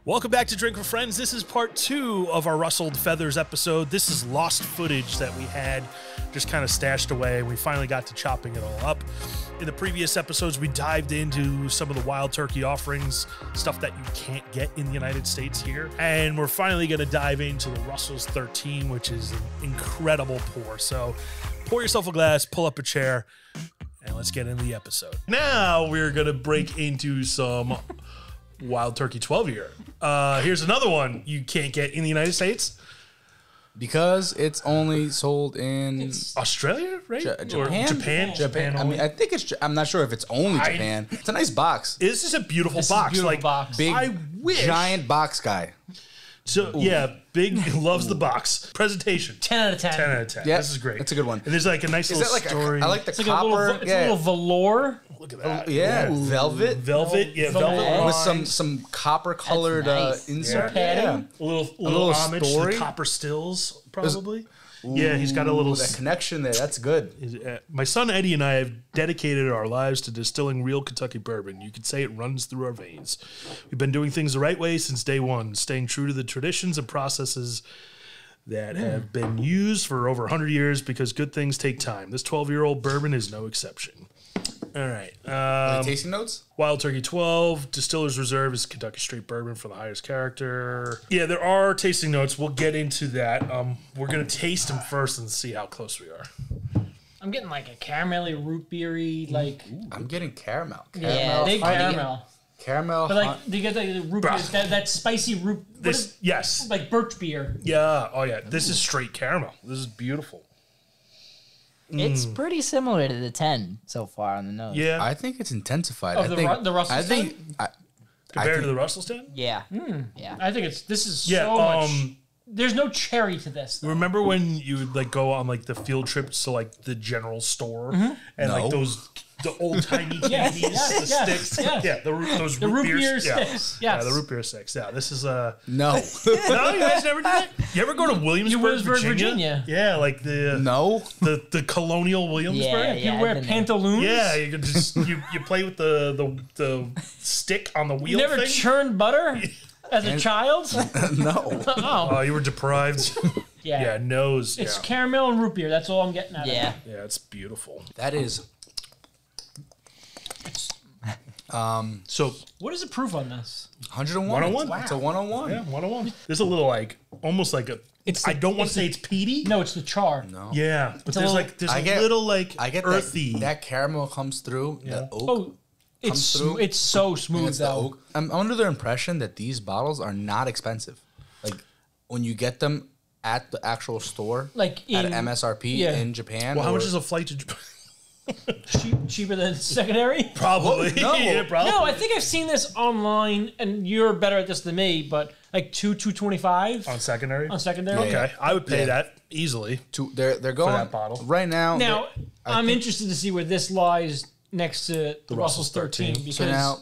Welcome back to Drink with Friends. This is part 2 of our Rustled Feathers episode. This is lost footage that we had just kind of stashed away. We finally got to chopping it all up. In the previous episodes, we dived into some of the Wild Turkey offerings, stuff that you can't get in the United States here. And we're finally going to dive into the Russell's 13, which is an incredible pour. So pour yourself a glass, pull up a chair, and let's get into the episode. Now we're going to break into some Wild Turkey 12-year. Here's another one you can't get in the United States. Because it's only sold in Australia, right? Japan? Japan. I mean, I think it's. I'm not sure if it's only Japan. It's a nice box. This is a beautiful box. Box. Big, I wish. giant box guy. So yeah, big loves the box. Presentation. 10 out of 10. 10 out of 10. Yeah, This is great. That's a good one. And there's like a nice little story. I like the It's like copper. a little velour. Look at that. Yeah, velvet. Velvet. Yeah, velvet With lines. some copper colored nice. insert. Yeah. A little homage to story. the copper stills, probably. Yeah, he's got a little. That connection there. That's good. My son Eddie and I have dedicated our lives to distilling real Kentucky bourbon. You could say it runs through our veins. We've been doing things the right way since day one, staying true to the traditions and processes that have been used for over 100 years because good things take time. This 12-year-old bourbon is no exception. All right. Any tasting notes? Wild Turkey 12, Distiller's Reserve is Kentucky straight bourbon for the highest character. Yeah, there are tasting notes. We'll get into that. We're going to taste them first and see how close we are. I'm getting like a caramelly, root beery, like. I'm getting caramel. Yeah, big caramel. Caramel. But like, do you get the root beer? That spicy root. Yes. Like birch beer. Yeah. Oh, yeah. This is straight caramel. This is beautiful. It's pretty similar to the 10 so far on the nose. Yeah. I think it's intensified. Of the Russell. Compared to the Russell's 10? Yeah. Yeah. I think this is so much. There's no cherry to this. Though. Remember when you would like go on like the field trips to like the general store and like the old timey candies, the sticks, those root beer sticks, yeah, the root beer sticks. Yeah, this is No. No, you guys never did that. You ever go to Williamsburg, Virginia? Yeah, like the colonial Williamsburg. Yeah, You wear pantaloons. Yeah, you can just you play with the stick on the wheel. You never thing. churned butter as a child. No. Oh, you were deprived. Yeah, nose. It's caramel and root beer. That's all I'm getting out of it. Yeah, it's beautiful. That is. So what is the proof on this? 101. 101. Wow. It's a 101. Yeah, 101. There's a little like almost like a. I don't want to say it's peaty. No, it's the char. No. Yeah, but there's a little like I get earthy. That caramel comes through. Yeah. The oak. Oh, it's through. it's so smooth It's the though. oak. I'm under the impression that these bottles are not expensive. Like when you get them at the actual store, Like at in MSRP in Japan. Well, how much is a flight to Japan? cheaper than secondary? Probably. No. Yeah, probably. No, I think I've seen this online, and you're better at this than me. But like $225 On secondary. on secondary. Okay, I would pay Yeah. that easily. They're going that bottle. right now. Now I'm think- interested to see where this lies next to the Russell's 13 because So now,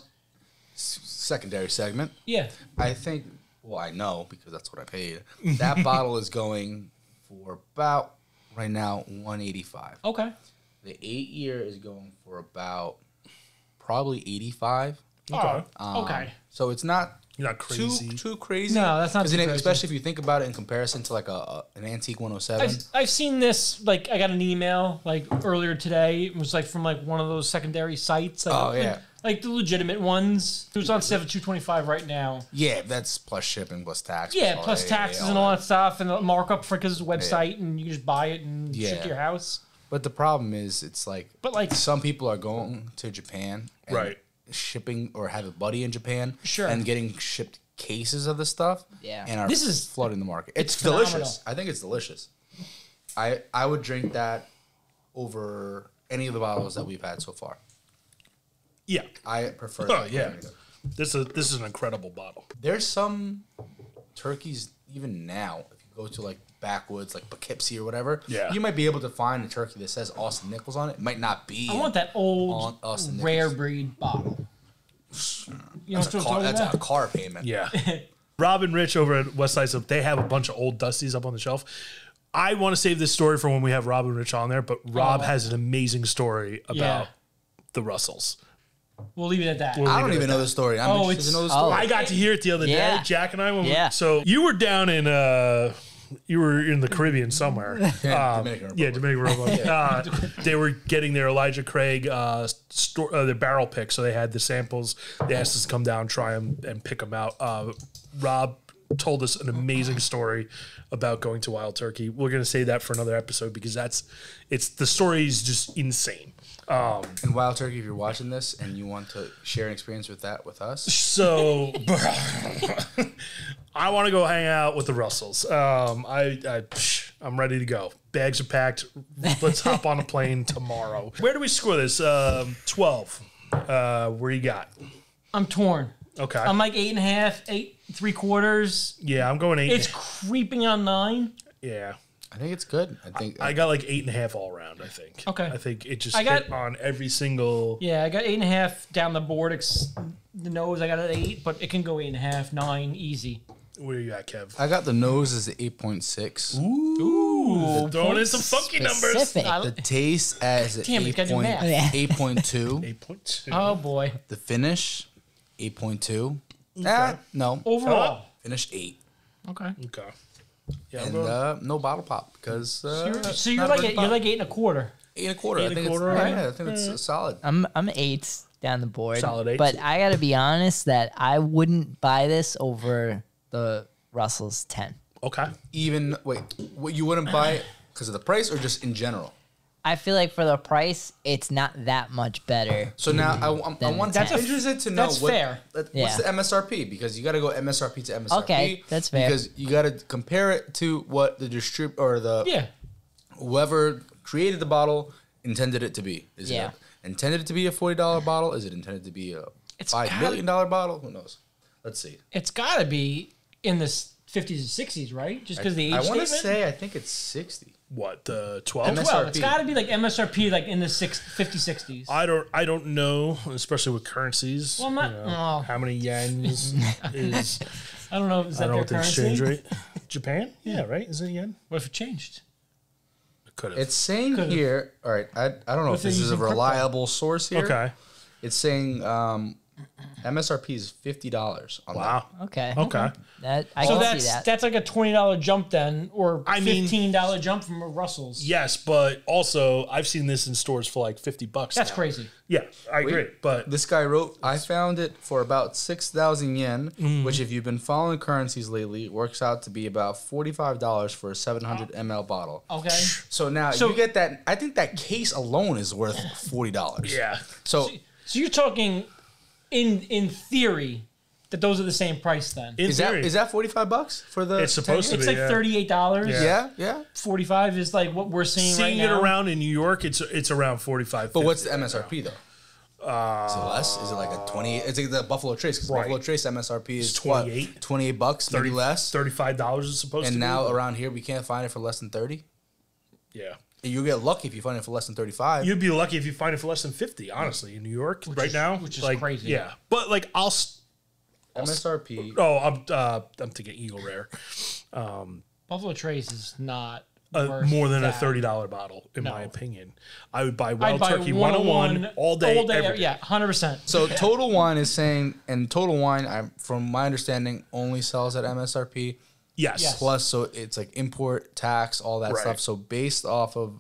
secondary segment. yeah, I think. Well, I know because that's what I paid. That bottle is going for about right now 185. okay. The 8-year is going for about probably 85. Okay. Okay. So it's not You're not crazy. too crazy. No, that's not 'Cause too crazy. especially if you think about it in comparison to like an antique 107. I've seen this, like, I got an email, like, earlier today. It was, like, from, like, one of those secondary sites. Like, Oh, yeah. Like, the legitimate ones. It was on sale for $225 right now. Yeah, that's plus shipping, plus tax. Yeah, all plus that, taxes yeah, and all that stuff, and the markup for because it's a website, and you just buy it and ship Yeah. to your house. But the problem is, it's like, But, like, some people are going to Japan and Right. shipping or have a buddy in Japan Sure. and getting shipped cases of this stuff Yeah. and are This is- flooding the market. It's phenomenal. delicious. I think it's delicious. I would drink that over any of the bottles that we've had so far. Yeah. I prefer Oh that. yeah. This is an incredible bottle. There's some turkeys even now, if you go to like backwoods, like Poughkeepsie or whatever, Yeah. you might be able to find a turkey that says Austin Nichols on it. It might not be. I want that old Austin Nichols. rare breed bottle. You know That's, what I'm talking that's about? a car payment. Yeah. Rob and Rich over at West Side Soap, they have a bunch of old Dusties up on the shelf. I want to save this story for when we have Rob and Rich on there, but Rob has an amazing story about the Russells. We'll leave it at that. I don't even know the story. I'm interested to know the story. I got to hear it the other day. Jack and I So you were down in the Caribbean somewhere. Dominican Republic. They were getting their Elijah Craig their barrel pick, so they had the samples. They asked us to come down, try them, and pick them out. Rob told us an amazing story about going to Wild Turkey. We're going to save that for another episode because the story is just insane. And Wild Turkey, if you're watching this and you want to share an experience with us, so I want to go hang out with the Russells. I'm ready to go. Bags are packed. Let's hop on a plane tomorrow. Where do we score this? 12. Where you got? I'm torn. Okay. I'm like 8.5, 8 3/4. Yeah, I'm going 8. It's creeping on 9. Yeah. I think it's good. I got like 8.5 all around, I think. Okay. I think it just hit on every single. Yeah, I got 8.5 down the board. The nose, I got an 8, but it can go 8.5, 9, easy. Where you at, Kev? I got the nose as 8.6. Ooh. Throwing in some funky numbers. The taste as 8.2. 8.2. Oh, boy. The finish, 8.2. No. Overall. Finish 8. Okay. Yeah, and no bottle pop because. So you're like 8 1/4. 8 1/4. I think it's solid. I'm 8 down the board. Solid 8. But I gotta be honest that I wouldn't buy this over the Russell's 10. Okay. What you wouldn't buy it because of the price or just in general? I feel like for the price, it's not that much better. So now I'm interested to know what's the MSRP because you got to go MSRP to MSRP. Okay, that's fair. Because you got to compare it to what the whoever created the bottle intended it to be. Is it intended to be a $40 bottle? Is it intended to be a $5 million bottle? Who knows? Let's see. It's got to be in the 50s and 60s, right? Just because the age I want to statement? say I think it's 60. What, the 12? MSRP. It's got to be like MSRP, like in the 50s, 60s. I don't know, especially with currencies. Well, how many yens is? I don't know. Is that their currency? Exchange rate? Japan? Yeah, right. Is it yen? What if it changed? It could have. It's saying here. All right. I don't know if this is a reliable source here. Okay. It's saying MSRP is $50 on that. Okay. So I can see that. that's like a $20 jump then, or $15 jump from Russell's. Yes, but also I've seen this in stores for like $50. That's now. crazy. Yeah, I agree. But This guy wrote, I found it for about 6,000 yen, which if you've been following currencies lately, works out to be about $45 for a 700 ml bottle. Okay. So now you get that. I think that case alone is worth $40. yeah. So you're talking in theory that those are the same price then. In theory. is that $45 for the? It's supposed to It's be. like $38. Yeah. 45 is like what we're seeing right now. Seeing it around in New York, it's around 45. But what's the MSRP though? Is it less? Is it like a 28? It's like the Buffalo Trace because Buffalo Trace MSRP is 28. $28, maybe less. $35 is supposed to be. And now around here we can't find it for less than 30. Yeah. You get lucky if you find it for less than 35. You'd be lucky if you find it for less than 50, honestly, in New York now. Which is like, crazy. Yeah. But like MSRP. I'm thinking Eagle Rare. Buffalo Trace is not More than that. a $30 bottle, in my opinion. I would buy I'd Wild buy Turkey 101 all day, every day. Yeah, 100%. So Total Wine is saying, and Total Wine, from my understanding, only sells at MSRP. Yes. Plus, so it's like import tax, all that stuff. So based off of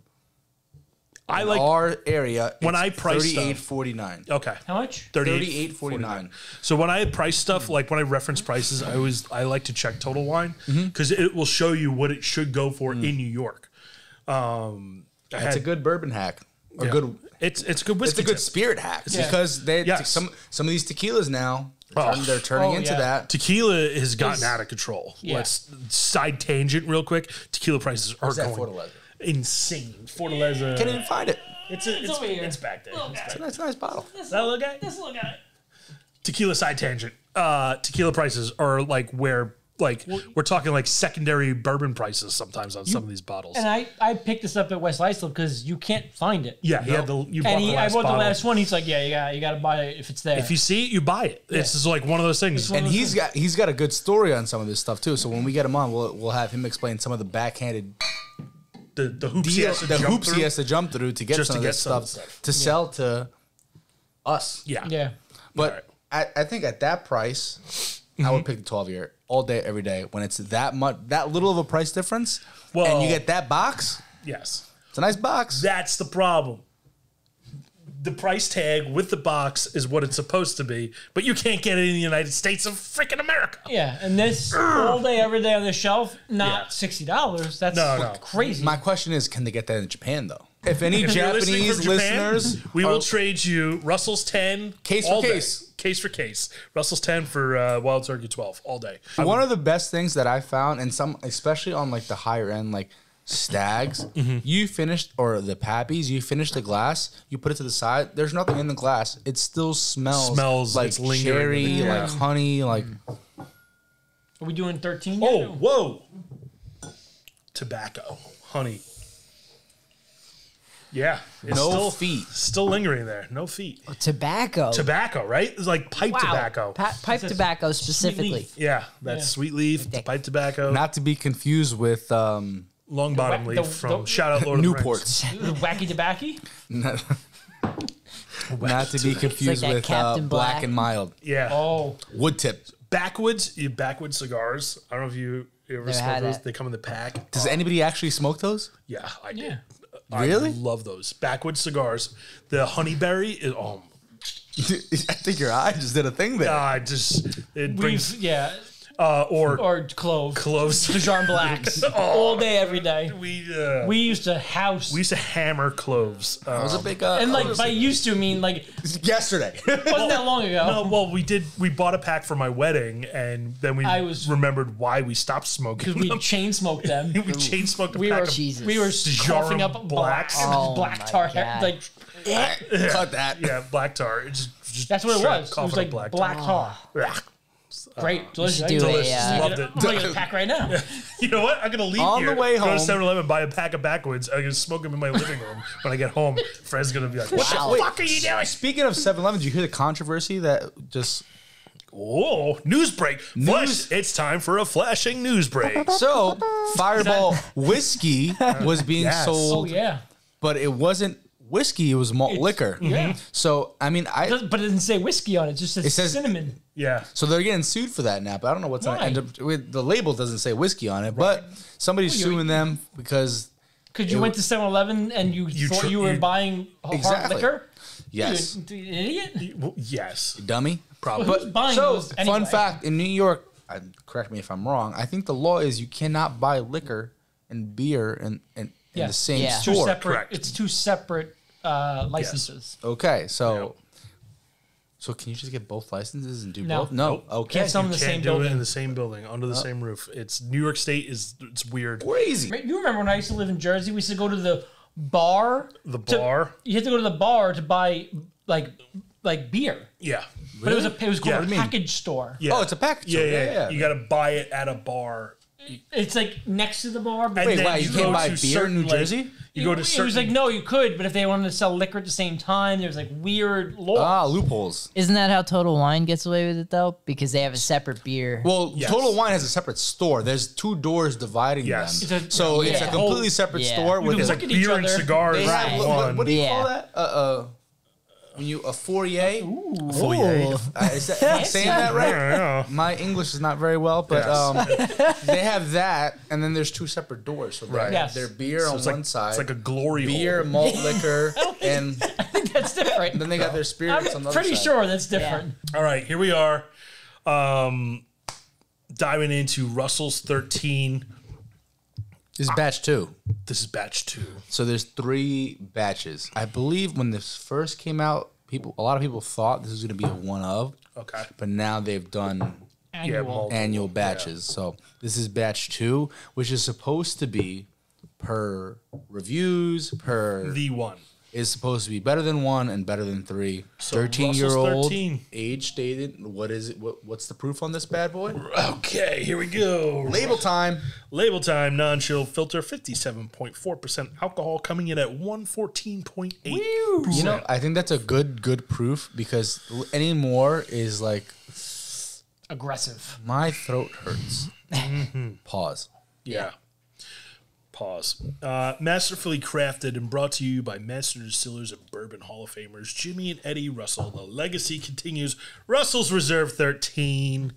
our area, when I price $38.49. Okay. How much? $38.49. So when I price stuff, like when I reference prices, I like to check Total Wine because it will show you what it should go for in New York. It's a good bourbon hack. Or good. It's a good whiskey. It's a good spirit hack because some of these tequilas now they're turning into that. Tequila has gotten out of control. Yeah. Let's side tangent real quick. Tequila prices are going insane. Fortaleza. Can't even find it. It's over here. It's back there. It's a nice bottle. That little guy? This little guy. Tequila side tangent. Tequila prices are like where. Like we're talking like secondary bourbon prices sometimes on some of these bottles. And I picked this up at West Islip because you can't find it. Yeah, he had I bought the last one. He's like, yeah, you got to buy it if it's there. If you see it, you buy it. Yeah. It's just like one of those things. And he's got a good story on some of this stuff too. So when we get him on, we'll have him explain some of the backhanded the hoops he has to jump through to get some of this stuff to sell to us. Yeah. Yeah. But I think at that price, I would pick the 12-year all day, every day. When it's that little of a price difference, and you get that box, Yes. it's a nice box. That's the problem. The price tag with the box is what it's supposed to be, but you can't get it in the United States of freaking America. Yeah, and this all day, every day on the shelf, not $60. That's No. crazy. My question is, can they get that in Japan though? If any If you're listening Japanese from Japan, listeners, we will trade you Russell's 10 Case all for day. case. Case for case. Russell's 10 for Wild Turkey 12 all day. one of the best things that I found, and some, especially on like the higher end, like stags, you finished, or the pappies, you finish the glass, you put it to the side. There's nothing in the glass. It still smells like it's lingering. cherry, Yeah. like honey, like. Are we doing 13? Oh, yet? whoa. Tobacco. Honey. Yeah. It's No feet. Still lingering there. No feet. Tobacco. Tobacco, right? It's like pipe tobacco. Pipe tobacco specifically. Yeah, that's sweet leaf, it's pipe tobacco, Not to be confused with long bottom The leaf wa- from the- shout out Lord of the Rings. Newports. The wacky tobacco? Not to be confused that with Captain Black Black. and Mild. Yeah. Yeah. Oh. Wood tip. Backwoods cigars. I don't know if you ever Never smoked had those. that. Think come in the pack. Does anybody actually smoke those? Yeah, I did. Yeah. Really? I love those. Backwoods cigars. The honeyberry is I think your eye just did a thing there. it brings Yeah. or clove. cloves. Dijon blacks. All day, every day. we used to house. we used to hammer cloves. That was a big. and like by used to mean like yesterday. wasn't that long ago. No, well, we bought a pack for my wedding, and then we remembered why we stopped smoking Because we them. chain smoked them. We chain smoked a We pack were of Jesus. we were Dijon coughing up blacks. Oh black my tar. God. Like Cut that. yeah, black tar. It's just that's what it straight was. It coughing was up like black tar. tar. Great, delicious. do I'm it, yeah. Loved it. gonna get a pack right now. You know what? I'm gonna leave On here. the way Go to home- 7-Eleven, buy a pack of backwoods. I'm gonna smoke them in my living room when I get home. Fred's gonna be like, "What Wow. the fuck are you doing?" Speaking of 7-Eleven, did you hear the controversy that just Oh, news break! Flash! It's time for a flashing news break. so Fireball whiskey was being Yes. Oh sold, yeah. but it wasn't whiskey; it was malt liquor. Yeah. So I mean, But it doesn't say whiskey on it. It just says, says- cinnamon. Yeah, so they're getting sued for that now. But I don't know what's going to Why? end up with. The label doesn't say whiskey on it, but somebody's suing them because Because you went to 7-Eleven and you thought you were buying hard Exactly. liquor. yes, You an idiot. well, yes, dummy. probably. Who's buying So, those anyway? fun fact: in New York, correct me if I'm wrong. I think the law is you cannot buy liquor and beer in Yeah. the same Yeah. Two store. separate. Correct. It's two separate licenses. Okay, so Yep. so can you just get both licenses and do No. both? No. Nope. Okay. Can't sell them in You the can't same do it building. in the same building under the same roof. It's New York State it's weird. Crazy. Right? You remember when I used to live in Jersey? We used to go to the bar. The bar, You had to go to the bar to buy like beer, yeah, but it was called Yeah. a What do you package store. yeah. Oh, it's a package. yeah, store. yeah. You got to buy it at a bar. It's like next to the bar. But And Wait, then why, you go can't buy to beer in New certain, Jersey? You go to it certain. was like no, you could, but if they wanted to sell liquor at the same time, there's like weird laws. Ah, loopholes. Isn't that how Total Wine gets away with it though? Because they have a separate beer. Well, Yes. Total Wine has a separate store. There's two doors dividing Yes. them. It's a- So it's yeah. a completely separate Yeah. store with can it's look like at each beer and other. cigars. they in have, one. what do you call Yeah. that? When you a foyer? Foyer. Is that, am I saying that right? Yeah. My English is not very well, but they have that, and then there's two separate doors. So they Right. have Yes. their beer on It's one like side, it's like a glory beer, hole. malt liquor, and I think that's different. then they got their spirits on the I'm other pretty side. sure that's different. All right, here we are, diving into Russell's 13. This is batch 2. This is batch 2. So there's 3 batches. I believe when this first came out, a lot of people thought this was going to be a one of, Okay. but now they've done Annual. multiple. annual batches. So this is batch 2, which is supposed to be per reviews, The one. is supposed to be better than 1 and better than 3. So 13-year-old, Russell's 13. age stated. What is it? What's the proof on this bad boy? Okay, here we go. Label time. Label time, non-chill filter, 57.4% alcohol, coming in at 114.8. You know, I think that's a good proof because any more is like Aggressive. my throat hurts. Pause. Yeah. Pause. Masterfully crafted and brought to you by Master Distillers and Bourbon Hall of Famers Jimmy and Eddie Russell. The legacy continues. Russell's Reserve 13.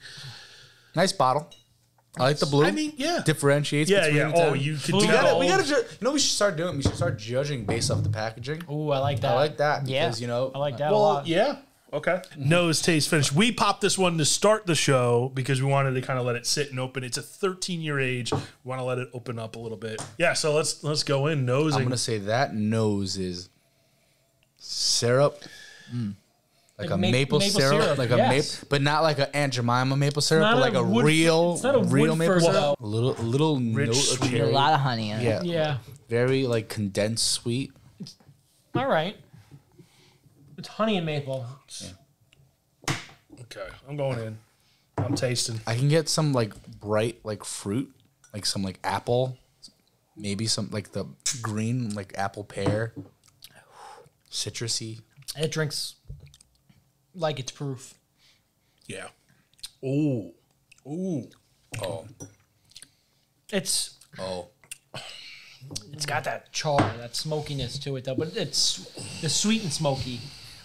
Nice bottle. I like the blue. I mean, yeah. Differentiates Yeah, between yeah. the two. Oh, you could do We that. gotta you know what we should start doing? We should start judging based off the packaging. Ooh, I like that. I like that Yeah, because, you know. I like that a Well, lot. yeah. Okay. Nose, taste, finish. We popped this one to start the show because we wanted to kind of let it sit and open. It's a 13-year age. We want to let it open up a little bit. Yeah, so let's go in nosing. I'm going to say that nose is syrup. Like a maple syrup. Like a yes. maple, but not like a Aunt Jemima maple syrup, not but like a a wood- real, it's not a real maple Woodford, syrup. A little Rich, note sweet. of A cherry. lot of honey in it. Yeah. Yeah. Very like condensed sweet. All right. It's honey and maple. Okay, I'm going in. I'm tasting. I can get some like bright like fruit, like some like apple, maybe some like the green like apple pear, citrusy. It drinks like it's proof. Yeah. Ooh. Ooh. Oh, It's oh. it's got that char, that smokiness to it though, but it's sweet and smoky.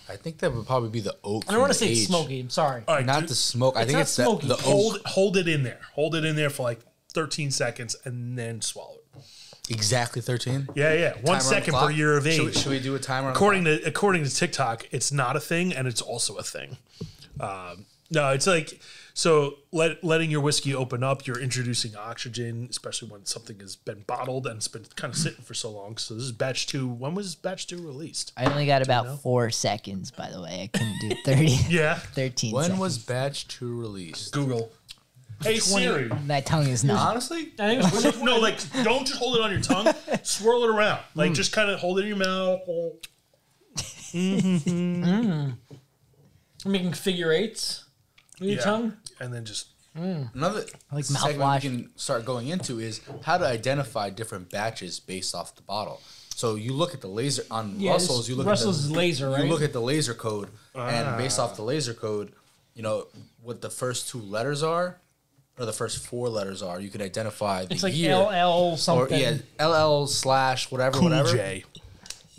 I think that would probably be the oak. I don't want to from the say it's age. smoky. I'm sorry. All right, Not dude, the smoke. I It's think not it's smoky. the oak. hold it in there. Hold it in there for like 13 seconds and then swallow it. Exactly 13. Yeah, yeah. 1 Timer on second the per clock? year of age. Should we do a timer? On according to TikTok, it's not a thing, and it's also a thing. No, it's like so letting your whiskey open up. You're introducing oxygen, especially when something has been bottled and it's been kind of sitting for so long. So this is batch 2. When was batch 2 released? I only got about 4 seconds, by the way. I couldn't do 30. Yeah, 13 When seconds. was batch 2 released? Google. Hey Siri. My tongue is numb. Honestly, I think it's No, like don't just hold it on your tongue. Swirl it around. Like just kind of hold it in your mouth. making figure eights with your tongue. and then just another Like segment mouthwash. we can start going into is how to identify different batches based off the bottle. So you look at the laser on Yeah, Russell's. You look Russell's at the, laser, right? You look at the laser code, and based off the laser code, you know what the first 2 letters are, or the first 4 letters are. You can identify the It's like year, LL or something. yeah, LL/ whatever, Cool whatever. J.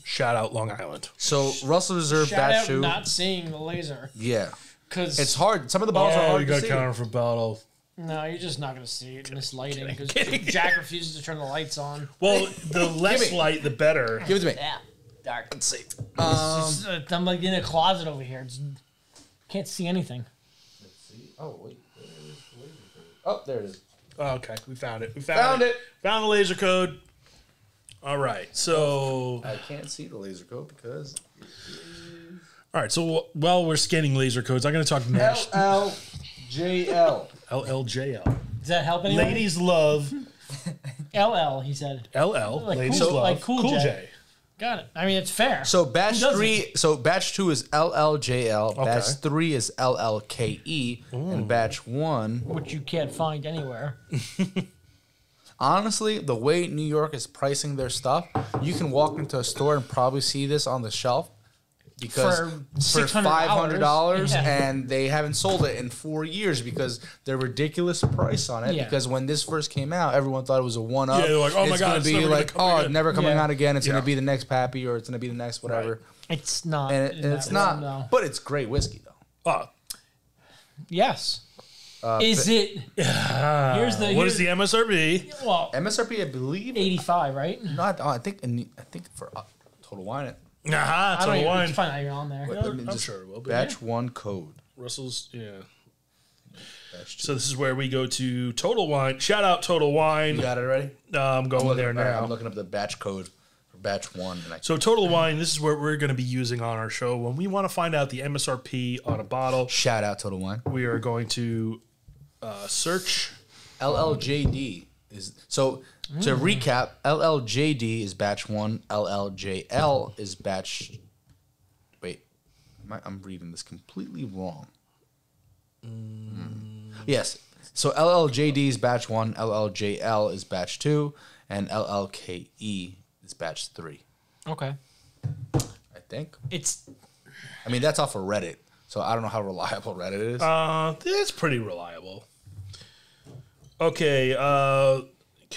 Shout out Long Island. So Russell Reserve Shout batch out 2. not seeing the laser Yeah, because it's hard. Some of the bottles are hard to see. for bottle. No, you're just not gonna see it in this lighting because Jack refuses to turn the lights on. Well, the less me. light, the better. Give it to me. Yeah. Dark. Let's see. I'm like in a closet over here. Can't see anything. Oh wait. Oh, there it is. Oh, okay, we found it. We Found it. Found the laser code. All right, so I can't see the laser code because all right, so while we're scanning laser codes, I'm going to talk mash LLJL. LLJL. Does that help anyone? Ladies love LL, he said. LL. Like ladies cool- love like Cool J. J. Got it. I mean, it's fair. So batch Who doesn't? 3. So batch 2 is LLJL. Okay. Batch 3 is LLKE, and batch 1. Which you can't find anywhere. Honestly, the way New York is pricing their stuff, you can walk into a store and probably see this on the shelf because For for $600, $500 yeah. and they haven't sold it in 4 years because they're ridiculous price on it. Yeah. Because when this first came out, everyone thought it was a one-up. Yeah, they're like, oh my It's God, gonna it's be never gonna like, come oh, again. never coming Yeah. out again. It's Yeah. gonna be the next Pappy or it's gonna be the next whatever. It's not. And, in and it's that not, realm, no. but it's great whiskey though. Oh, Yes. Is it? Here's the. what is the MSRP? Well, MSRP, I believe. 85, right? Not, I think for Total Wine, Nah, I don't Total even. Wine. It's fine. You're on there. let me I'm just- sure it will be. batch 1 code. Russell's, yeah. Batch 2. So this is where we go to Total Wine. Shout out Total Wine. You got it already? I'm going there now. I'm looking up the batch code for batch 1. And So Total Wine, this is what we're going to be using on our show. When we want to find out the MSRP on a bottle, shout out Total Wine. we are going to search. LLJD is so. To recap, LLJD is batch 1. LLJL is batch. Wait, I'm reading this completely wrong. Yes. So LLJD is batch 1. LLJL is batch 2, and LLKE is batch 3. Okay. I think. It's. I mean, that's off of Reddit, so I don't know how reliable Reddit is. It's pretty reliable. Okay,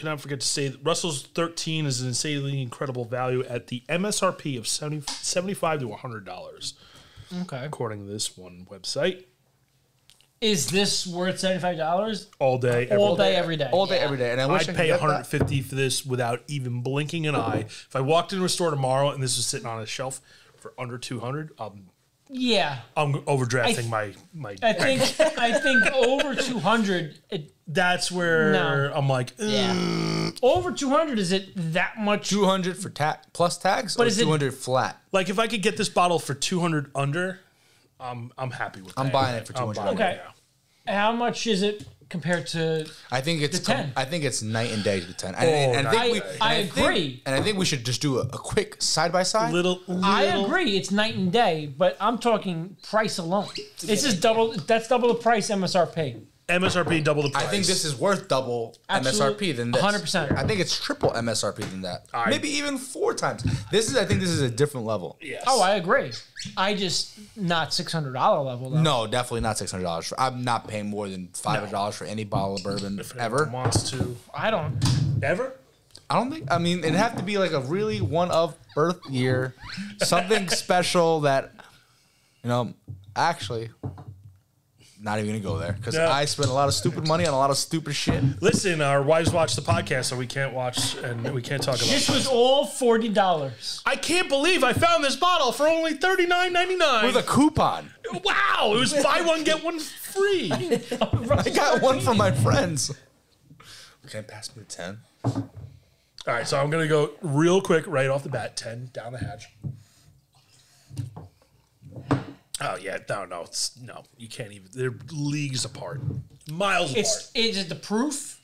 cannot forget to say that Russell's 13 is an insanely incredible value at the MSRP of $75 to $100, Okay. according to this one website. Is this worth $75? All day, All day, every day. All day, every day. And I wish I'd I pay could get $150 for this without even blinking an eye. If I walked into a store tomorrow and this was sitting on a shelf for under $200, Yeah. I'm overdrafting my. I think over 200. That's where No. I'm like, Yeah. Over 200. Is it that much? 200 for plus tags, But or is it- 200 flat. like if I could get this bottle for 200 under, I'm happy with that. I'm buying it for I'm 200. buying it, Okay. yeah. How much is it compared to? I think it's The 10. I think it's night and day to the 10. Oh, And night I think and day. I think- agree. and I think we should just do a quick side by side. Little, I agree. It's night and day, but I'm talking price alone. It's just double. That's double the price MSRP. MSRP double the price. I think this is worth double MSRP than this. 100%. I think it's triple MSRP than that. Maybe even 4 times. I think this is a different level. Yes. Oh, I agree. I just not $600 level though. No, definitely not $600. I'm not paying more than $500 for any bottle of bourbon If ever. anyone wants to. I don't. Ever? I don't think. I mean, it'd have to be like a really one of birth year, something special that, actually, not even gonna go there because No. I spent a lot of stupid money on a lot of stupid shit. Listen, our wives watch the podcast, so we can't watch and we can't talk about This it. was all $40. I can't believe I found this bottle for only $39.99. With a coupon. Wow, it was buy one, get one free. I got one from my friends. Can you pass me the 10? All right, so I'm going to go real quick right off the bat. 10 down the hatch. Oh, yeah. No. No, you can't even. They're leagues apart. Miles apart. Is it the proof?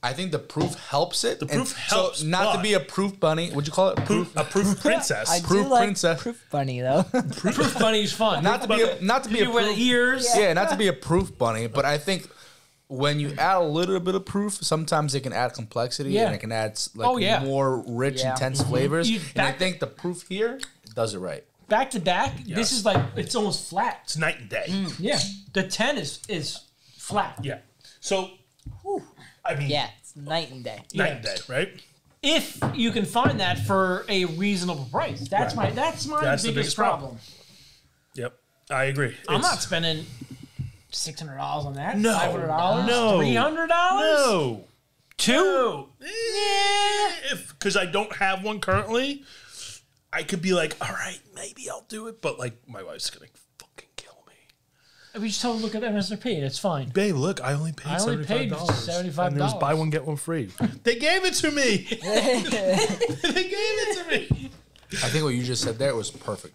I think the proof helps it. The proof And helps, So not to but- be a proof bunny. What'd you call it? A proof princess. I do Proof like princess. Proof Bunny though. Proof bunny's fun. Not to be a you wear the proof. ears. Yeah, not to be a proof bunny, but I think when you add a little bit of proof, sometimes it can add complexity Yeah. and it can add Oh, yeah. more rich, Yeah. intense flavors. You And I back- think the proof here does it right. Back to back. This is like it's almost flat. It's night and day. Yeah. The 10 is flat. Yeah. So, I mean, Yeah, it's night and day. night and day, right? If you can find that for a reasonable price, that's my That's the biggest biggest problem. Yep. I agree. I'm It's- not spending $600 on that. No. $500. No. $300. No. Two. Because I don't have one currently, I could be like, all right, maybe I'll do it. But like, my wife's going to fucking kill me. We just told them look at MSRP. It's fine. Babe, look, I only paid $75. $75. And there was buy one, get one free. They gave it to me. They gave it to me. I think what you just said there was perfect.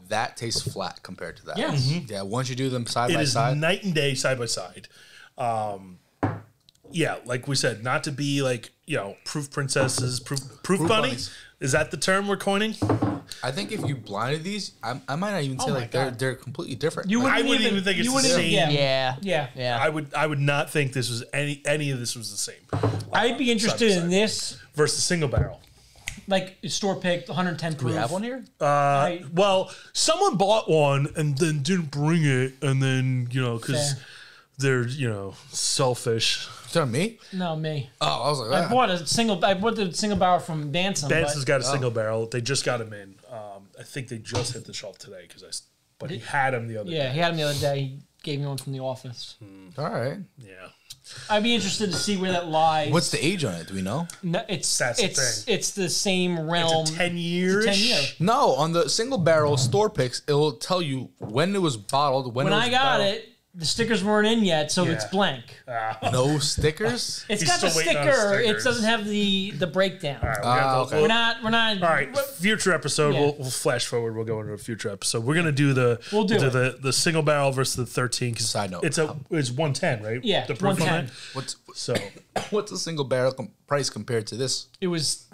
That tastes flat compared to that. Yes. Yeah, once you do them side It by is side. night and day, side by side. Yeah, like we said, not to be like, proof princesses, proof bunnies. bunnies. Is that the term we're coining? I think if you blinded these, I might not even say my like God. they're completely different. You Like, I wouldn't even think it's you the wouldn't same. even- Yeah. Yeah. Yeah. I would not think this was any of this was the same. I'd be interested Side by in side. this, Versus single barrel. like store picked 110 do proof. we have one here? Well, someone bought one and then didn't bring it, and then because Fair. they're selfish. Is that me? No, me. Oh, I was like, I bought the single barrel from Bantam. Danson's got a single barrel. They just got him in. I think they just hit the shelf today but he had him the other Yeah, day. he had him the other day. He gave me one from the office. all right. Yeah. I'd be interested to see where that lies. What's the age on it? Do we know? No, it's That's the it's thing. it's the same realm. It's a 10 years. 10 year. No, on the single barrel store picks, it will tell you when it was bottled, when When it was I got barreled. it, the stickers weren't in yet, so it's Yeah. blank. No stickers. It's He's got the still waiting on sticker. It stickers. doesn't have the breakdown. All right, we got okay. We're not. All right, future episode. Yeah. We'll flash forward. We'll go into a future episode. We're gonna do the We'll do the single barrel versus the 13. 'Cause Side note. it's 110, right? Yeah, the proof on 110. it? What's So what's a single barrel price compared to this? It was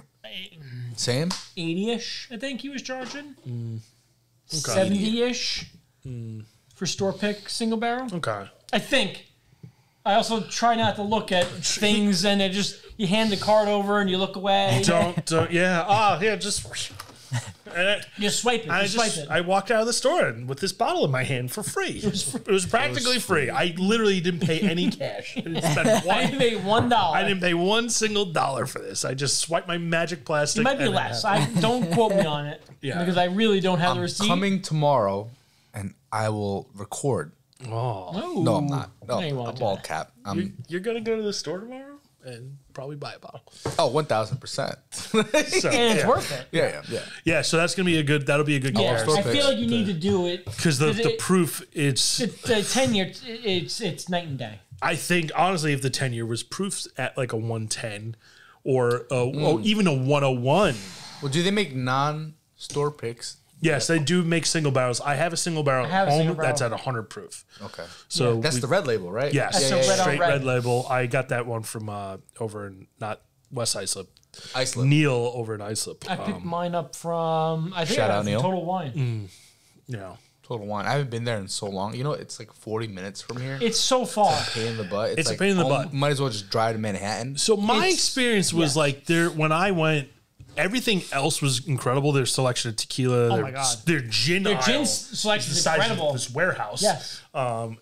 Same. 80-ish. I think he was charging. Mm. 70-ish for store pick single barrel. okay. I think. I also try not to look at things and it just you hand the card over and you look away. Don't yeah. Yeah. Just And Just swipe it. Just swipe it. I walked out of the store and with this bottle in my hand for free. It was practically free. I literally didn't pay any cash. I didn't spend I didn't pay $1. I didn't pay one single dollar for this. I just swiped my magic plastic. It might be and less. Don't quote me on it. Yeah. Because I really don't have the receipt. Coming tomorrow, and I will record. Oh, Ooh. No, I'm not. No, you won't I'm do all that. cap. you're gonna go to the store tomorrow and probably buy a bottle. 1,000%. So, And it's worth it. Yeah. Yeah, so that's gonna be that'll be a good Yeah, comparison. I feel like you need to do it Because the proof, it's the 10-year. It's night and day. I think honestly, if the 10-year was proof at like a 110 or even a 101. Well, do they make non-store picks? Yes, they do make single barrels. I have a single barrel have at a home single barrel. that's at 100 proof. Okay. So That's the red label, right? yes, That's a red on straight red. red label. I got that one from over in not West Islip. Iceland. Neil over in Islip. I picked mine up from I think Shout I got out it from Neil. Total Wine. Yeah. Total Wine. I haven't been there in so long. You know, it's like 40 minutes from here. It's so far. Pain in the butt. It's a pain in the butt. Might as well just drive to Manhattan. So my It's- experience was like when I went, everything else was incredible. Their selection of tequila, my God. their gin, Their gin aisle selection the is size of incredible. This warehouse, Yes.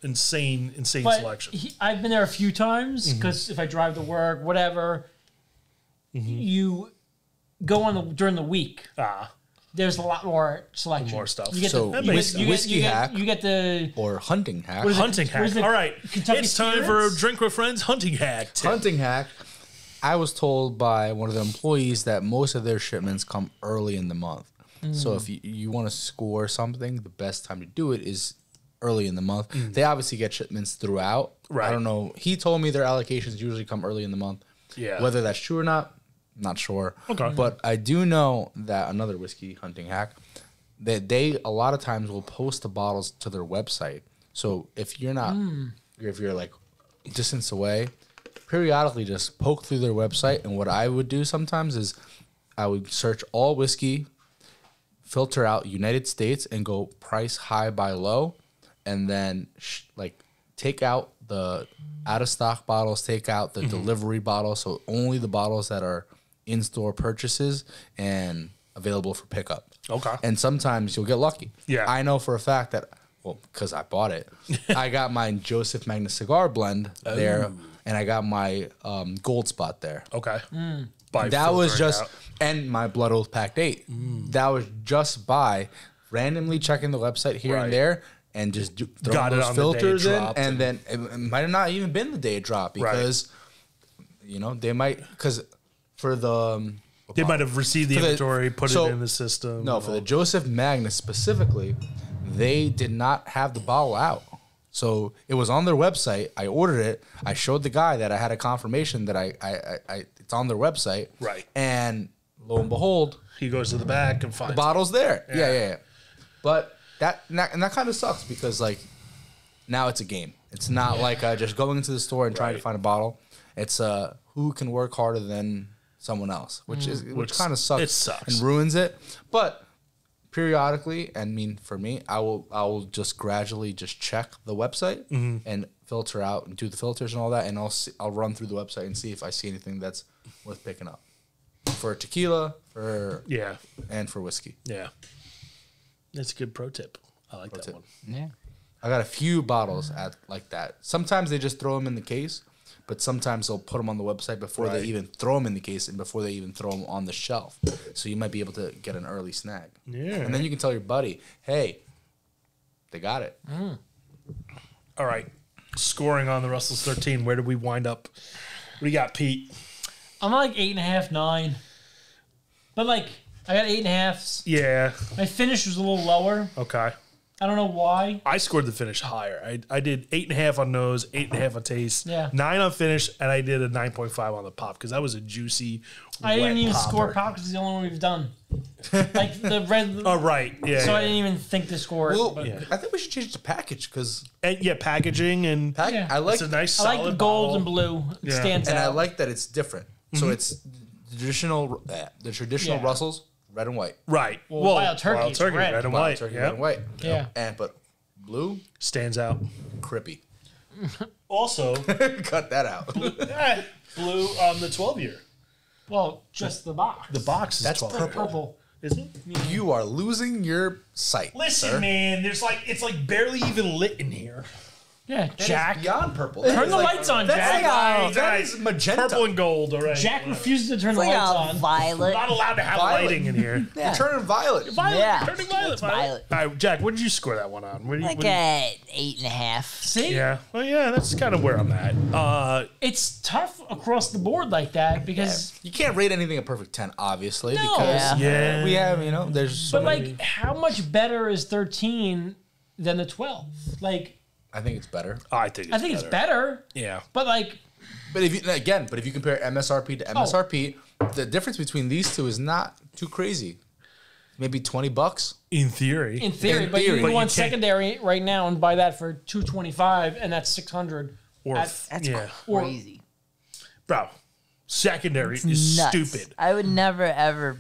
insane But selection. I've been there a few times Mm-hmm. because if I drive to work, whatever, you go on during the week. There's a lot more selection. More stuff. You get So, the whiskey hack. You get the Or hunting hack. What is it? Hunting hack. Where's the All right, Kentucky it's time for Spirits? Drink with Friends hunting hack. tip. Hunting hack. I was told by one of the employees that most of their shipments come early in the month. So if you want to score something, the best time to do it is early in the month. They obviously get shipments throughout. Right. I don't know. He told me their allocations usually come early in the month. Yeah. Whether that's true or not, not sure. Okay. But I do know that another whiskey hunting hack, that they a lot of times will post the bottles to their website. So if you're not, if you're like distance away, periodically just poke through their website. And what I would do sometimes is I would search all whiskey, filter out United States, and go price high by low, and then take out the out of stock bottles, take out the delivery bottles, so only the bottles that are in store purchases and available for pickup. Okay. And sometimes you'll get lucky. Yeah. I know for a fact that, well, because I bought it, I got my Joseph Magnus cigar blend there, and I got my Gold Spot there. Okay. By That was filtering just, out. and my Blood Oath Pact 8. That was just by randomly checking the website here Right. and there and just throwing Got it those on the day it filters in. dropped And then it might have not even been the day it dropped because, they might, because for the. They might have received the For the- inventory, put so- it in the system. No, for the Joseph Magnus specifically, they did not have the bottle out. So it was on their website. I ordered it. I showed the guy that I had a confirmation that I it's on their website. Right. And lo and behold, He goes to the back and finds the bottle's there. Yeah. But that kind of sucks because now it's a game. It's not like just going into the store and trying to Right. find a bottle. It's who can work harder than someone else, which kind of sucks. It sucks. And ruins it. But periodically, for me, I will just gradually just check the website and filter out and do the filters and all that, and I'll run through the website and see if I see anything that's worth picking up for tequila, and for whiskey. Yeah. That's a good pro tip. I like that tip. one. Yeah. I got a few bottles at like that. Sometimes they just throw them in the case, but sometimes they'll put them on the website before Right. they even throw them in the case and before they even throw them on the shelf. So you might be able to get an early snag. Yeah. And then you can tell your buddy, hey, they got it. All right. Scoring on the Russell's 13. Where did we wind up? What do you got, Pete? I'm like 8.5, 9. But I got 8.5s. Yeah. My finish was a little lower. Okay. I don't know why. I scored the finish higher. I did 8.5 on nose, 8.5 on taste, Yeah. 9 on finish, and I did a 9.5 on the pop because that was a juicy. I didn't wet even popper. score pop because it's the only one we've done. Like the red. Oh right, yeah. So yeah. I didn't even think to score it. Well, but I think we should change the package because And packaging and Yeah. I like it's a nice I solid like the gold bottle. and blue. It Yeah. stands and I out. like that it's different. So it's the traditional Yeah. Russells, red and white. Right. Well, Wild Turkey, it's red. red and Wild white. Turkey, Yeah. red and white. Yeah. But blue, Stands out. crippy. Also, Cut that out. blue on the 12 year. Well, just the box. The box is That's 12 purple. year. Purple. Is it? You are losing your sight. Listen, sir. man, it's like barely even lit in here. Yeah, That is Jack. beyond purple. Turn the lights on, Jack. That is magenta. Purple and gold, all right. Jack refuses to turn It's the like lights a on. violet. We're not allowed to have Violet. lighting in here. Yeah. You're turning violet. Violet, Yeah. turning violet, It's violet. All right, Jack, what did you score that one on? What do you, Like what do you- a 8.5. See? yeah, well, yeah, that's kind of where I'm at. It's tough across the board like that because, You can't rate anything a perfect 10, obviously, No. because Yeah. we have, there's so but many. like, how much better is 13 than the 12? Like, I think it's better. I think it's better, Yeah. but like, But if you compare MSRP to MSRP, the difference between these two is not too crazy. Maybe $20. In theory. in theory, In but theory. you But can go you on can't- secondary right now and buy that for $225, and that's $600. Or That's yeah. crazy. Bro, secondary It's is nuts. stupid. I would never ever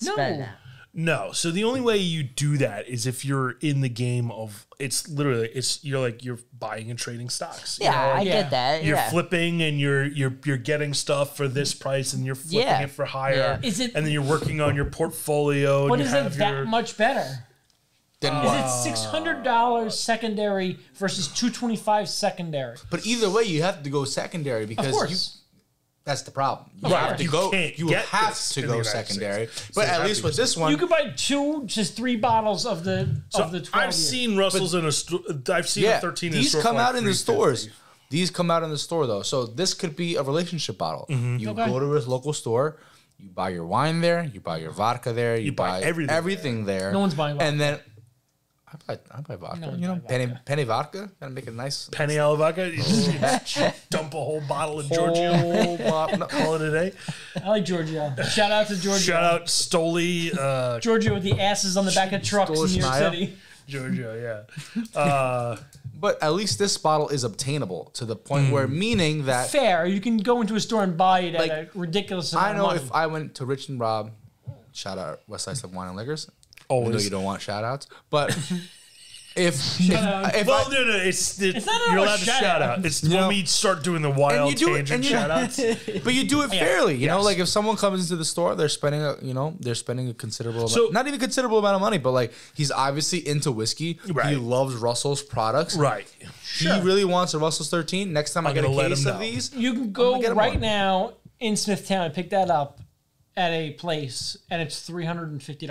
No. spend that. No. So the only way you do that is if you're in the game of you're buying and trading stocks. You Yeah, know, I like, Yeah. get that. you're yeah. flipping and you're getting stuff for this price and you're flipping Yeah. it for higher. Yeah. Is it- and then you're working on your portfolio But and you is it have that your much better? Then Is what? it $600 secondary versus $225 secondary? But either way, you have to go secondary Of because course. that's the problem. You Right. have to You go. can't You get have this to in the go United secondary. States. But So at you least have with to- this one, You could buy just 3 bottles of the So 12. I've seen Russells in a store. I've seen a 13 in a these store come for out like in the stores. $3.50. These come out in the store though, so this could be a relationship bottle. Mm-hmm. You Okay. go to a local store, you buy your wine there, you buy your vodka there, you buy buy everything everything there. No one's buying vodka. And then I buy vodka. No one's You know, buying penny vodka, gotta make it nice. Penny Alavaca, you just dump a whole bottle of Giorgio, Whole bottle- call it a day. I like Giorgio. Shout out to Giorgio. Shout out Stoli, Giorgio with the asses on the back of trucks in New York Stolishmaya. City. Giorgio, yeah. But at least this bottle is obtainable to the point where, meaning that Fair. You can go into a store and buy it Like, at a ridiculous amount I know of money. if I went to Rich and Rob, shout out West Side Wine and Liquors. I know Always. you don't want shout outs, but if out. Well, no, it's not you're about allowed to shout shout out. out. It's You when know, we start doing the wild tangent shout outs. but you do it Yeah. fairly, you know. Yes. Like if someone comes into the store, they're spending a considerable, So- not even considerable amount of money, but like he's obviously into whiskey. Right. He loves Russell's products. Right. He really wants a Russell's 13. Next time I I'm get a gonna let case him of know. these, You can I'm go gonna get 'em right one. now in Smithtown and pick that up at a place, and it's $350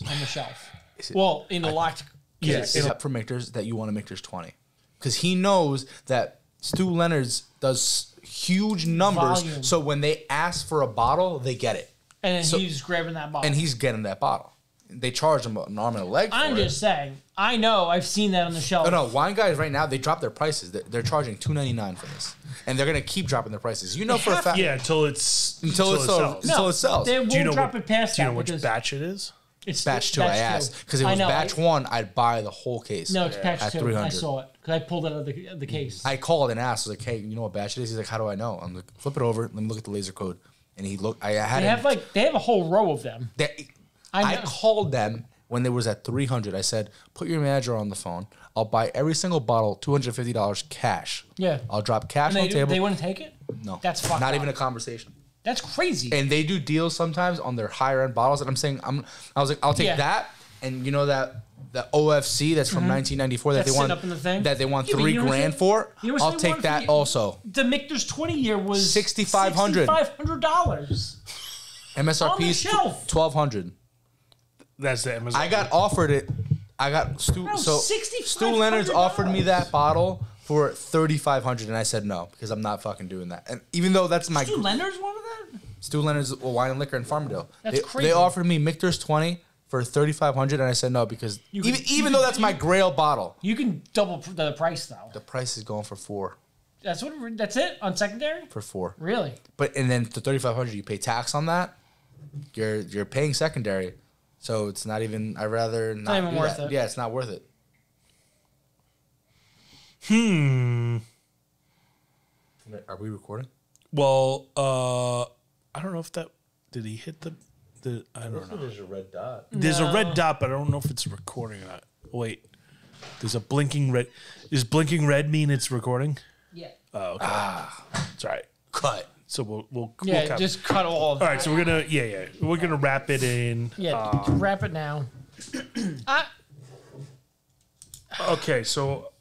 on the shelf. Well, in a locked case. it's up for Michter's that you want a Michter's 20, because he knows that Stu Leonard's does huge numbers. Volume. So when they ask for a bottle, they get it, And then So- he's grabbing that bottle. and he's getting that bottle. They charge him an arm and a leg. I'm for just saying. I know. I've seen that on the shelf. Oh no, wine guys right now they drop their prices. They're charging $2.99 for this, and they're gonna keep dropping their prices. You know for a fact. Yeah, until it Until it sells. sells. Until it sells. They won't Do you know drop what, it past do you that know which because batch it is? it's Batch 2, I asked because it I was know, batch 1. I'd buy the whole case. No, it's batch at 2. I 300. saw it because I pulled it out of the case. I called and asked. I was like, "Hey, you know what batch it is?" He's like, "How do I know?" I'm like, "Flip it over. Let me look at the laser code." And he looked. I had they him. have a whole row of them. I I know. called them when they was at 300. I said, "Put your manager on the phone. I'll buy every single bottle, $250 cash. Yeah. I'll drop cash And on the table. they wouldn't take it? No, That's fucked not up. even a conversation." That's crazy. And they do deals sometimes on their higher end bottles. And I'm saying, I was like, I'll take Yeah. that. And you know that the OFC that's from 1994 that That's they want sitting up in the thing? that they want Yeah, but $3 you know what grand they- for. you know what I'll they take want that for the- also. The Michter's 20 year was $6,500. $6,500 on the MSRP is shelf. $1,200. That's the Amazon. I got offered it. I got Stu. Bro, So Stu Leonard's offered me that bottle for $3,500, and I said no because I'm not fucking doing that. And even though that's my Stu Leonard's one of them? Stu Leonard's Wine and Liquor in Farmingdale. That's they, crazy. They offered me Michter's 20 for $3,500, and I said no because You even could- you even could- though that's my Grail bottle, You can double the price though. the price is going for $4. That's it on secondary? For $4. Really? But and then the $3,500 you pay tax on that. You're paying secondary, so it's not even. I'd rather not. even do worth that. it. Yeah, it's not worth it. Are we recording? Well, I don't know if that did he hit the I don't know. There's a red dot. There's a red dot, but I don't know if it's recording or not. Wait, there's a blinking red. Does blinking red mean it's recording? Yeah. Oh, okay. That's right. Cut. So we'll Yeah, just cut all of all right. So we're gonna wrap it in. Yeah, wrap it now. Okay, so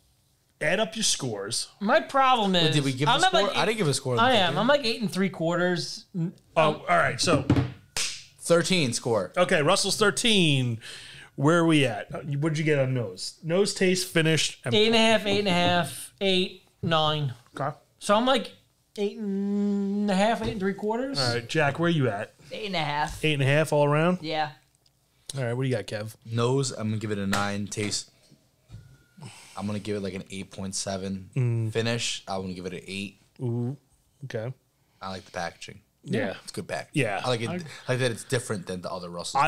add up your scores. My problem is, Did we give a score? I didn't give a score. I am. I'm like 8 3/4. Oh, all right. So 13 score. okay, Russell's 13. Where are we at? What'd you get on nose? Nose, taste, finish, and 8.5, 8.5, 8, 9. okay. So I'm like 8.5, 8 3/4. All right, Jack, where are you at? 8.5. 8.5 all around. Yeah. All right, what do you got, Kev? Nose, I'm gonna give it a 9. Taste, I'm gonna give it like an 8.7. Finish, I'm gonna give it an 8. Ooh, okay. I like the packaging. Yeah. It's good pack. Yeah. I like it. I like that it's different than the other Russells.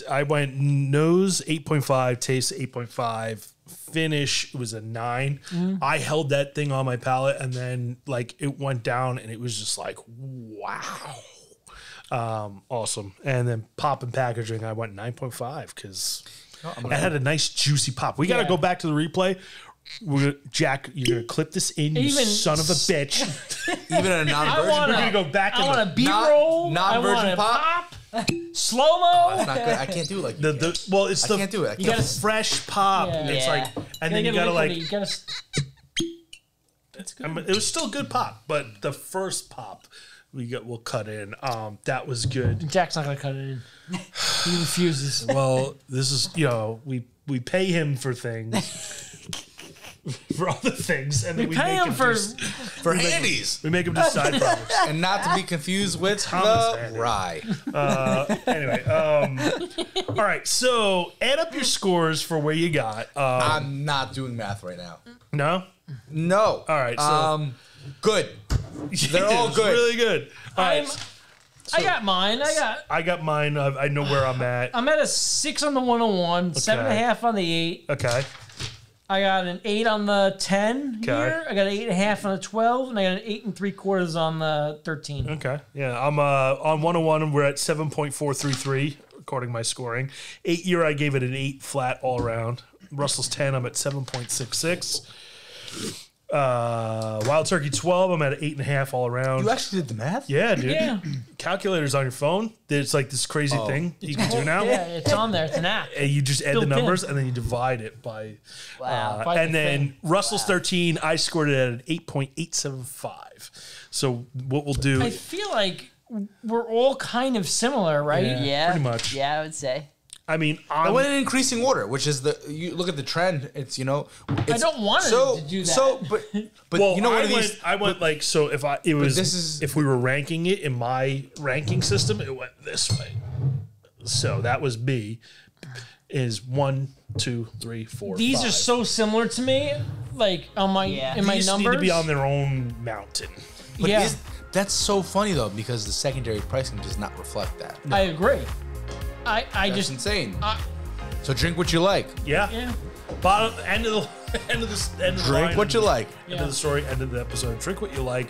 I went nose 8.5, taste 8.5, finish was a 9. I held that thing on my palate and then like it went down and it was just like wow. Awesome. And then pop and packaging, I went 9.5 because it had a nice juicy pop. We got to go back to the replay. Jack, you're gonna clip this in, you son of a bitch. Even a non-virgin. We're gonna go back. I want a B-roll. non-virgin pop. Slow mo. It's not good. I can't do it like you can. well, it's I can't do it. I You got can't. a fresh pop. Yeah. It's Yeah. like, and then you gotta like. You gotta. I mean, it was still good pop, but the first pop we'll cut in. That was good. Jack's not gonna cut it in. He refuses. Well, this is we pay him for things. For other things, and then we Pay make him for. For handies. we make him do side projects. And not to be confused with Thomas the Handy. rye. Anyway, all right. So add up your scores for where you got. I'm not doing math right now. No. No. All right. So Good. They're all It's good. really good. All right. I got mine. I got mine. I know where I'm at. I'm at a 6 on the 101, 7.5 on the 8. Okay. I got an 8 on the 10 Okay. here. I got an 8.5 on the 12, and I got an 8 3/4 on the 13. Okay. Yeah. I'm on 101. We're at 7.433 according to my scoring. 8 year, I gave it an 8 flat all around. Russell's 10. I'm at 7.66. Wild Turkey 12. I'm at 8.5 all around. You actually did the math? Yeah, dude. Yeah. Calculators on your phone. There's like this crazy thing you can do now. Yeah, it's on there. It's an app. And you just add the Built in. numbers and then you divide it by. Wow. By And the then thing. Russell's 13. I scored it at an 8.875. So what we'll do. I feel like we're all kind of similar, right? Yeah. pretty much. Yeah, I would say. I mean, I went in increasing order, which is you look at the trend. It's I don't want to do that. So, but well, you know what? I went like so. this is- if we were ranking it in my ranking system, it went this way. So that was B. Is 1, 2, 3, 4. These 5. are so similar to me, like on my Yeah. in my These numbers. need to be on their own mountain. But yeah, that's so funny though because the secondary pricing does not reflect that. I agree. I That's just insane. So drink what you like. Yeah. yeah. Bottom end of the end of the Drink line, what you like. End of the story. End of the episode. Drink what you like.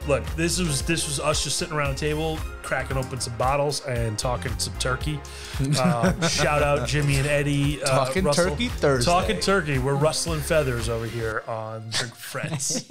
Look, this was us just sitting around a table, cracking open some bottles and talking some turkey. Shout out Jimmy and Eddie. Talking Russell. Turkey Thursday. Talking turkey. We're rustling feathers over here on Drink with Friends.